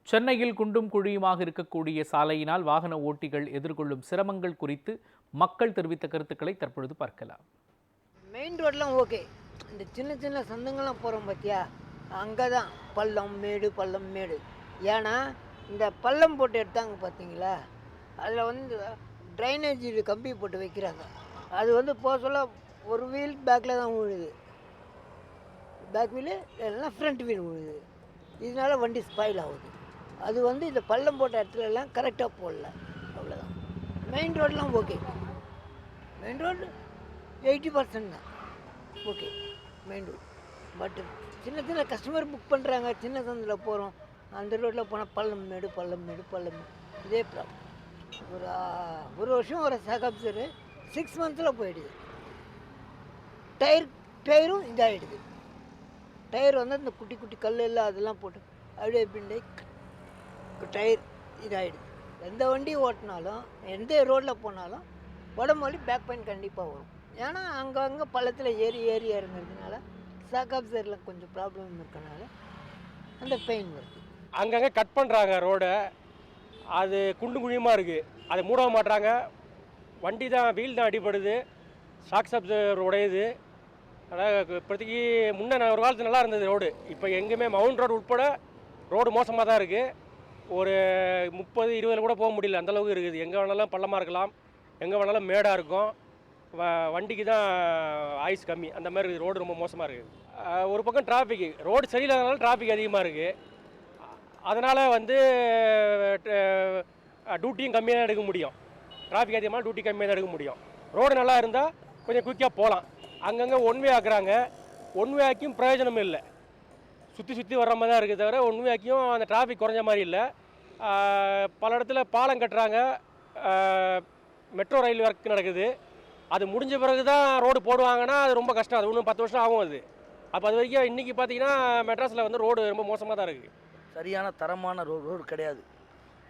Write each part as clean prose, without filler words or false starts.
சென்னையில் குண்டும் குழியுமாக இருக்கக்கூடிய சாலையினால் வாகன ஓட்டிகள் எதிர்கொள்ளும் சிரமங்கள் குறித்து மக்கள் தெரிவித்த கருத்துக்களை தற்பொழுது பார்க்கலாம். மெயின் ரோட்லாம் ஓகே. இந்த சின்ன சின்ன சந்துங்கள்லாம் போகிறோம் பார்த்தியா, அங்கே தான் பள்ளம் மேடு. ஏன்னா இந்த பள்ளம் போட்டு எடுத்தாங்க பார்த்தீங்களா, அதில் வந்து ட்ரைனேஜ் கம்பி போட்டு வைக்கிறாங்க. அது போக சொல்ல ஒரு வீல் பேக்கில் தான் விழுது, பேக் வீலு இல்லைன்னா ஃப்ரண்ட் வீல் விழுது. இதனால வண்டி ஸ்பாயில் ஆகுது. அது இந்த பள்ளம் போட்ட இடத்துலலாம் கரெக்டாக போடல, அவ்வளோதான். மெயின் ரோடெலாம் ஓகே. மெயின் ரோடு 80% தான் ஓகே மெயின் ரோடு. பட் சின்ன சின்ன கஸ்டமர் புக் பண்ணுறாங்க, சின்ன சந்தில் போகிறோம், அந்த ரோட்டில் போனால் பள்ளம் மேடு. இதே ப்ராப்ளம். ஒரு வருஷம் ஒரு சகப்சரு 6 மந்த்ஸில் போயிடுது. டயரும் இதாகிடுது. டயர் இந்த குட்டி குட்டி கல் எல்லாம் அதெல்லாம் போட்டு அப்படியே பின்னாடி டயர் இதாகிடுது. எந்த வண்டி ஓட்டினாலும் எந்த ரோட்டில் போனாலும் உடம்பு வலி, பேக் பெயின் கண்டிப்பாக வரும். ஏன்னா அங்கங்கே பள்ளத்தில் ஏறி இறங்குறதுனால சாக்காப்சரில் கொஞ்சம் ப்ராப்ளம் இருக்கனால அந்த பெயின் வருது. அங்கங்கே கட் பண்ணுறாங்க ரோடை, அது குண்டு குழியுமாக இருக்குது, அதை மூட மாட்டுறாங்க. வண்டி தான், வீல் தான் அடிபடுது, ஷாக் அப்சர்வர் உடையுது. ஆனால் இப்போதைக்கு முன்னே ஒரு காலத்து நல்லா இருந்தது ரோடு. இப்போ எங்கேயுமே மவுண்ட் ரோடு உட்பட ரோடு மோசமாக தான் இருக்குது. ஒரு 30-20 கூட போக முடியல, அந்தளவுக்கு இருக்குது. எங்கே வேணாலும் பள்ளமாக இருக்கலாம், எங்கே வேணாலும் மேடாக இருக்கும். வண்டிக்கு தான் ஆயுஸ் கம்மி, அந்த மாதிரி இருக்குது. ரோடு ரொம்ப மோசமாக இருக்குது. ஒரு பக்கம் டிராஃபிக்கு, ரோடு சரியில்லாதனால டிராஃபிக் அதிகமாக இருக்குது. அதனால் டியூட்டியும் கம்மியாக தான் எடுக்க முடியும். டிராஃபிக் அதிகமாக டியூட்டி கம்மியாக தான் எடுக்க முடியும். ரோடு நல்லா இருந்தால் கொஞ்சம் குயிக்காக போகலாம். அங்கங்கே ஒன் வே ஆக்குறாங்க, ஒன் வே ஆக்கியும் பிரயோஜனம் இல்லை. சுற்றி வர்ற மாதிரி தான் இருக்குது தவிர ஒன் வே ஆக்கியும் அந்த டிராஃபிக் குறைஞ்ச மாதிரி இல்லை. பல இடத்துல பாலம் கட்டுறாங்க, மெட்ரோ ரயில் ஒர்க் நடக்குது. அது முடிஞ்ச பிறகு தான் ரோடு போடுவாங்கன்னா அது ரொம்ப கஷ்டம். அது இன்னும் 10 வருஷம் ஆகும் அது. அப்போ அது வரைக்கும் இன்றைக்கி பார்த்தீங்கன்னா மெட்ராஸில் ரோடு ரொம்ப மோசமாக தான் இருக்குது. சரியான தரமான ரோடு கிடையாது.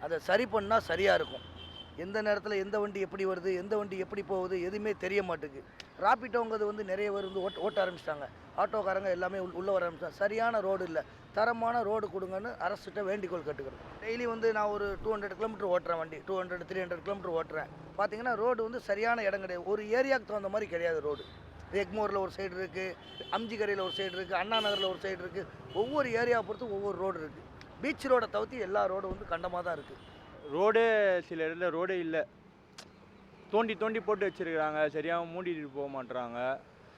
அதை சரி பண்ணால் சரியாக இருக்கும். எந்த நேரத்தில் எந்த வண்டி எப்படி வருது, எந்த வண்டி எப்படி போகுது, எதுவுமே தெரிய மாட்டேங்குது. ராப்பிட்டோங்கிறது நிறைய பேர் ஓட்ட ஆரம்பிச்சிட்டாங்க. ஆட்டோக்காரங்க எல்லாமே உள்ளே வர ஆரம்பிச்சிட்டாங்க. சரியான ரோடு இல்லை, தரமான ரோடு கொடுங்கன்னு அரசுகிட்ட வேண்டிக்கோள் கேட்டுக்கிறேன். டெய்லி நான் ஒரு 200 கிலோமீட்டர் ஓட்டுறேன், வண்டி 200-300 கிலோமீட்டர் ஓட்டுறேன். பார்த்தீங்கன்னா ரோடு சரியான இடம் கிடையாது. ஒரு ஏரியாவுக்கு தகுந்த மாதிரி கிடையாது ரோடு. எக்மோரில் ஒரு சைடு இருக்குது, அம்ஜிகரையில் ஒரு சைடு இருக்குது, அண்ணா நகரில் ஒரு சைடு இருக்குது. ஒவ்வொரு ஏரியாவை பொறுத்து ஒவ்வொரு ரோடு இருக்குது. பீச் ரோடை தவிர்த்து எல்லா ரோடும் கண்டமாக தான் இருக்குது. ரோடு சில இடத்துல ரோடே இல்லை, தோண்டி போட்டு வச்சுருக்கிறாங்க, சரியாக மூடிட்டு போக மாட்டுறாங்க.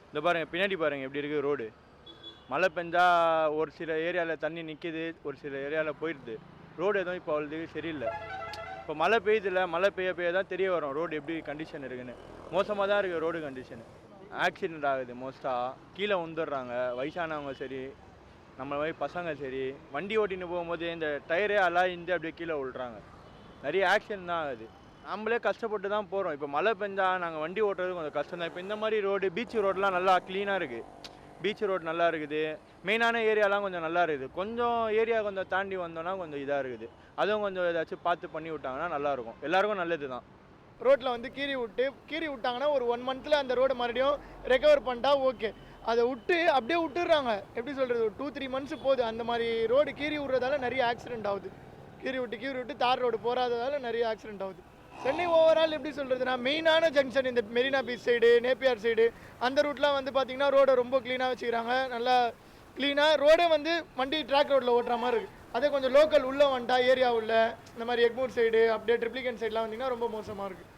இந்த பாருங்கள், பின்னாடி பாருங்கள் எப்படி இருக்குது ரோடு. மழை பெஞ்சால் ஒரு சில ஏரியாவில் தண்ணி நிற்கிது, ஒரு சில ஏரியாவில் போயிடுது. ரோடு எதுவும் இப்போ அவ்வளோது சரியில்லை. இப்போ மழை பெய்யுதில்ல, மழை பெய்ய தான் தெரிய வரும் ரோடு எப்படி கண்டிஷன் இருக்குதுன்னு. மோசமாக தான் இருக்குது ரோடு கண்டிஷனு. ஆக்சிடெண்ட் ஆகுது மோஸ்ட்டாக, கீழே வந்துடுறாங்க வயசானவங்க, சரி நம்ம மாதிரி பசங்க சரி. வண்டி ஓட்டின்னு போகும்போது இந்த டயரே அலாய்ந்து அப்படியே கீழே விழுறாங்க. நிறைய ஆக்சிடெண்ட் தான் ஆகுது. நம்மளே கஷ்டப்பட்டு தான் போகிறோம். இப்போ மழை பெஞ்சால் நாங்கள் வண்டி ஓட்டுறது கொஞ்சம் கஷ்டம் தான். இப்போ இந்த மாதிரி ரோடு, பீச் ரோடெலாம் நல்லா க்ளீனாக இருக்குது. பீச் ரோடு நல்லா இருக்குது, மெயினான ஏரியாலாம் கொஞ்சம் நல்லா இருக்குது. கொஞ்சம் ஏரியா கொஞ்சம் தாண்டி வந்தோன்னா கொஞ்சம் இதாக இருக்குது. அதுவும் கொஞ்சம் ஏதாச்சும் பார்த்து பண்ணி விட்டாங்கன்னா நல்லாயிருக்கும், எல்லாருக்கும் நல்லது தான். ரோட்டில் கீறி விட்டாங்கன்னா ஒரு 1 மந்த்தில் அந்த ரோடு மறுபடியும் ரெக்கவர் பண்ணிட்டா ஓகே. அதை அப்படியே விட்டுடுறாங்க. எப்படி சொல்கிறது, ஒரு 2-3 மந்த்ஸ் போகுது. அந்த மாதிரி ரோடு கீறி விடுறதால நிறைய ஆக்சிடென்ட் ஆகுது. கீறி விட்டு தார் ரோடு போகாததால நிறைய ஆக்சிடென்ட் ஆகுது. சென்னை ஓவரால் எப்படி சொல்கிறதுனா, மெயினான ஜங்ஷன் இந்த Marina beach side, Napier side, அந்த ரூட்லாம் பார்த்தீங்கன்னா ரோடை ரொம்ப க்ளீனாக வச்சுக்கிறாங்க. நல்லா க்ளீனாக ரோடே வண்டி ட்ராக் ரோட்டில் ஓட்டுற மாதிரி இருக்குது. அதே கொஞ்சம் லோக்கல் உள்ளே வந்துட்டா ஏரியா உள்ள இந்த மாதிரி எக்மூர் சைடு, அப்படியே ட்ரிப்ளிகன் சைட்லாம் வந்தீங்கன்னா ரொம்ப மோசமாக இருக்குது.